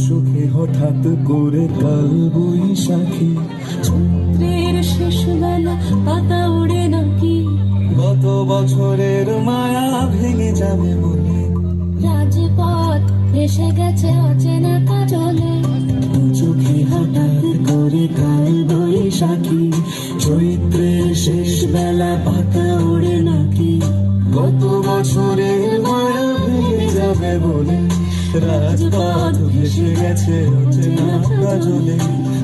চোখে হঠাৎ করে কাল বৈশাখী, চৈত্রের শেষ বেলা পাতা ওড়ে নাকি, গত বছরের মায়া ভেঙে যাবে বলে রাজপথ ভেসে গেছে অচেনা কাজলে। চোখে হঠাৎ করে কাল বৈশাখী, চৈত্রের শেষ বেলা পাতা ওড়ে নাকি, গত বছরের মায়া ভেঙে যাবে বলে রাজপথ ভেসে গেছে অচেনা কাজলে।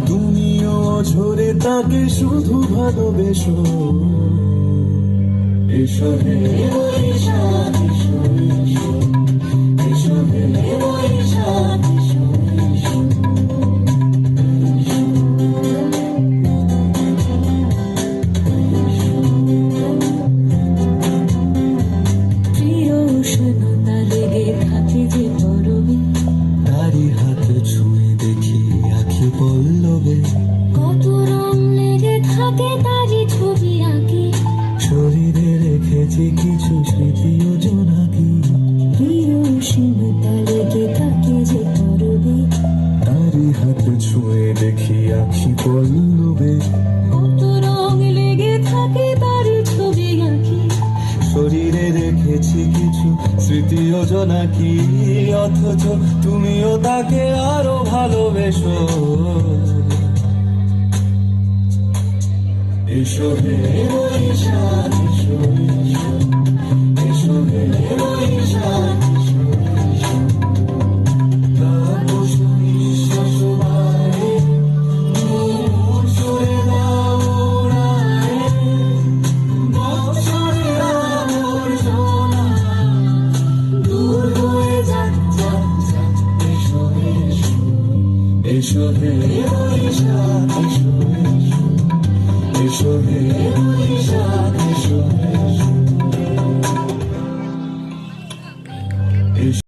তুমিও ঝরে তাকে শুধু ভালোবেসো, এসো হে বৈশাখ, এসো এসো, এসো হে বৈশাখ, এসো এসো। প্রিয় উষ্ণতা লেগে থাকে যে পরবে, তারি হাত ছুঁয়ে দেখি আখি পল্লবে, কত রং লেগে থাকে তারই ছবি আঁকি, শরীরে রেখেছি কিছু স্মৃতি ও জোনাকি। প্রিয় উষ্ণতা লেগে থাকে যে পরবে, তারি হাত ছুঁয়ে দেখি আখি পল্লবে, কত রং লেগে থাকে তারই ছবি আঁকি, শরীরে রেখেছি কিছু স্মৃতি ও জোনাকি। অথচ তুমিও তাকে আরো ভালোবেসো, এসো হে বৈশাখ, এসো এসো, এসো হে বৈশাখ, এসো এসো। তাপস নিঃশ্বাস বাড়ে, মন ছুঁয়ে দাও উড়ায়ে, বৎসরের আবর্জনা দূর হয়ে যাক যাক যাক। এসো এসো, এসো হে বৈশাখ, এসো এসো, এসো হে বৈশাখ, এসো এসো।